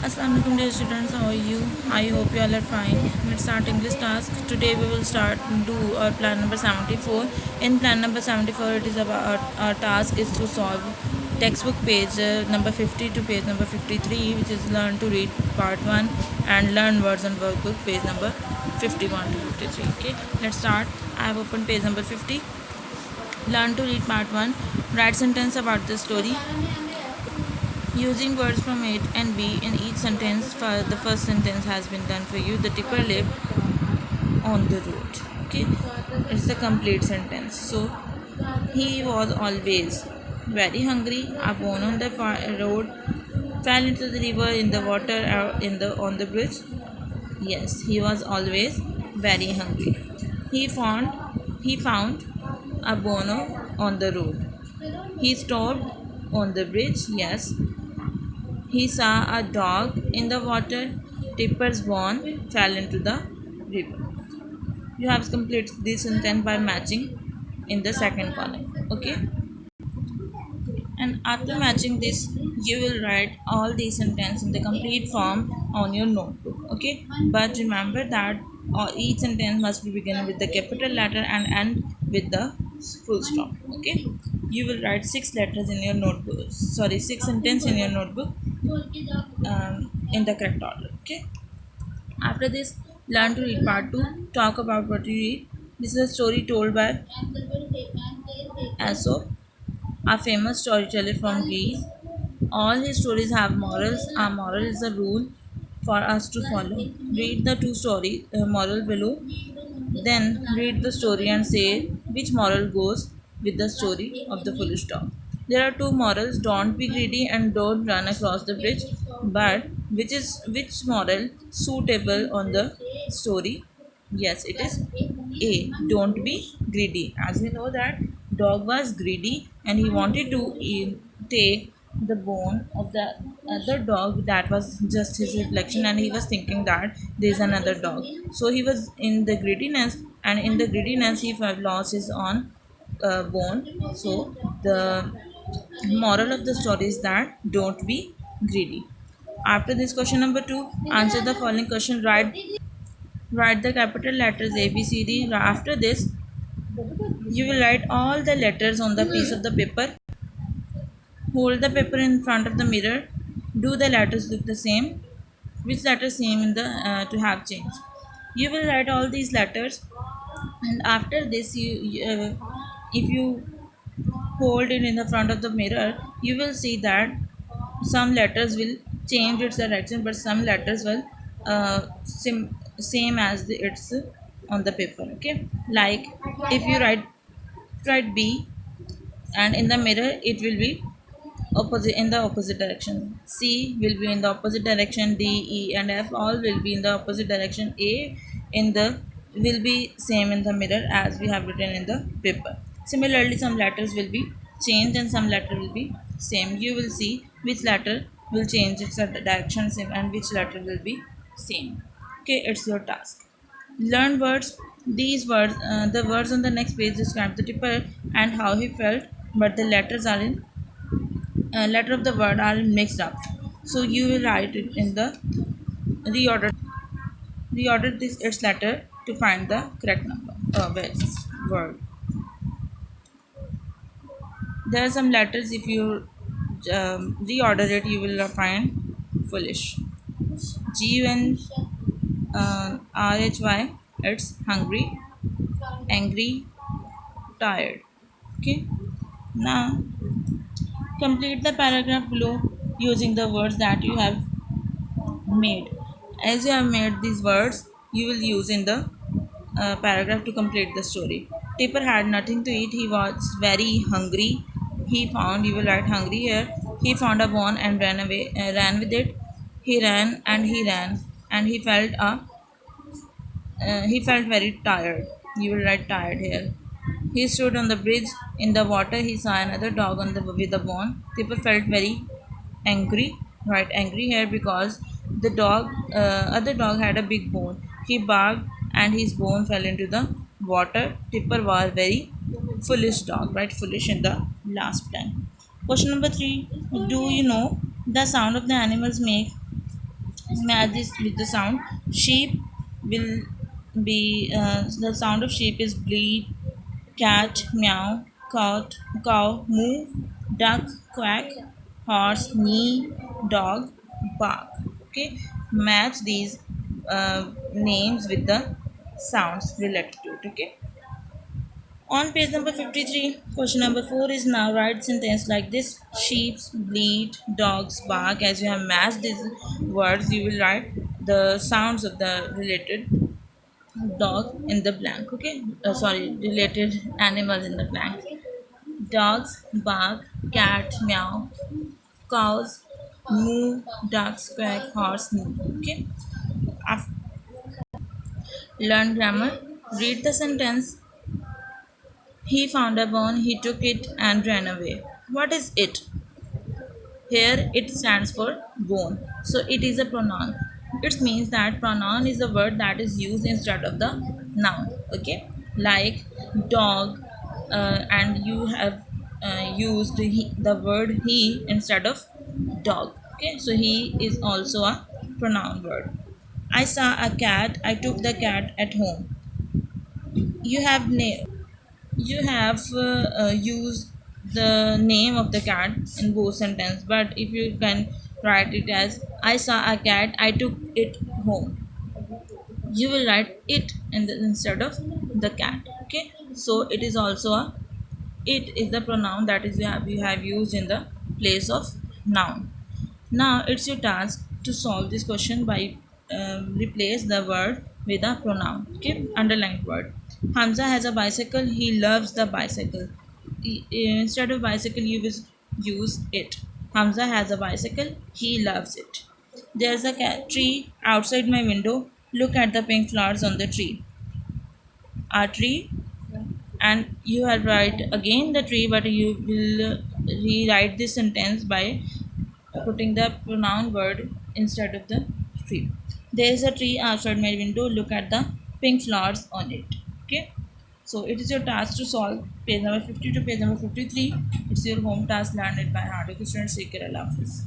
Assalamualaikum dear students, how are you? I hope you all are fine. Let's start English task. Today we will start do our plan number 74. In plan number 74, it is about our task is to solve textbook page number 50 to page number 53, which is learn to read part 1 and learn words and workbook page number 51 to 53. Okay, let's start. I have opened page number 50. Learn to read part 1. Write sentence about the story using words from A and B in each sentence. For the first sentence has been done for you. The tipper lived on the road. Okay, it's a complete sentence. So he was always very hungry. Upon on the road, fell into the river, in the water, or in the on the bridge. Yes, he was always very hungry. He found a bono on the road. He stopped on the bridge. Yes, he saw a dog in the water. Tipper's bone fell into the river. You have completed this sentence by matching in the second column. Okay. And after matching this, you will write all these sentences in the complete form on your notebook. Okay. But remember that each sentence must be beginning with the capital letter and end with the full stop. Okay. You will write 6 letters in your notebook. Sorry, 6 sentences in your notebook in the correct order. Okay. After this, learn to read part 2. Talk about what you read. This is a story told by Aesop, a famous storyteller from Greece. All his stories have morals. A moral is a rule for us to follow. Read the two story moral below. Then read the story and say which moral goes with the story of the foolish dog. There are two morals: don't be greedy and don't run across the bridge. But which moral suitable on the story? Yes, it is A. Don't be greedy. As we know that dog was greedy and he wanted to take the bone of the other dog. That was just his reflection, and he was thinking that there is another dog. So he was in the greediness, and in the greediness he lost his own bone. So the moral of the story is that don't be greedy. After this, question number 2, answer the following question. Write the capital letters A, B, C, D. After this, you will write all the letters on the piece of the paper. Hold the paper in front of the mirror. Do the letters look the same? Which letters seem in the to have changed? You will write all these letters, and after this, if you hold it in the front of the mirror, you will see that some letters will change its direction, but some letters will same as it's on the paper. Okay, like if you write B, and in the mirror it will be opposite in the opposite direction. C will be in the opposite direction. D, E, and F all will be in the opposite direction. A in the will be same in the mirror as we have written in the paper. Similarly, some letters will be changed and some letter will be same. You will see which letter will change its direction and which letter will be same. Okay, it's your task. Learn words. These words, the words on the next page describe the tipper and how he felt, but the letters are in letter of the word are mixed up. So you will write it in the reorder. Reorder this its letter to find the correct number. Word. There are some letters. If you reorder it, you will find foolish. GUNRHY. It's hungry, angry, tired. Okay. Now complete the paragraph below using the words that you have made. As you have made these words, you will use in the paragraph to complete the story. Tipper had nothing to eat. He was very hungry. He found, you will write hungry here. He found a bone and ran with it. He ran and he ran, and he felt very tired. You will write tired here. He stood on the bridge. In the water, he saw another dog with a bone. Tipper felt very angry. Right, angry here because the other dog had a big bone. He barked and his bone fell into the water. Tipper was very foolish dog. Right, foolish in the last plan. Question number 3. Do you know the sound of the animals make Match this with the sound. Sheep will be the sound of sheep is bleat, cat meow, cow moo, duck quack, horse neigh, dog bark. Okay, match these names with the sounds related to it. Okay. On page number 53, question number 4 is now write sentence like this: sheep bleat, dogs bark. As you have matched these words, you will write the sounds of the related dog in the blank. Okay, sorry, related animals in the blank. Dogs bark, cat meow, cows moo, ducks quack, horse moo. Okay, learn grammar. Read the sentence. He found a bone, he took it and ran away. What is it? Here it stands for bone. So it is a pronoun. It means that pronoun is a word that is used instead of the noun. Okay, like dog, and you have used the word he instead of dog. Okay, so he is also a pronoun word. I saw a cat. I took the cat at home. You have used the name of the cat in both sentence, but if you can write it as I saw a cat, I took it home, you will write it instead of the cat. Okay, so it is also a it is the pronoun that is you have used in the place of noun. Now it's your task to solve this question by replace the word with a pronoun. Okay, underlined word. Hamza has a bicycle. He loves the bicycle. Instead of bicycle, you will use it. Hamza has a bicycle. He loves it. There's a tree outside my window. Look at the pink flowers on the tree. A tree, and you have write again the tree, but you will rewrite this sentence by putting the pronoun word instead of the tree. There is a tree outside my window. Look at the pink flowers on it. Okay. So it is your task to solve page number 50 to page number 53. It's your home task. Learn it by heart. Okay, students. Take care. Allah Hafiz.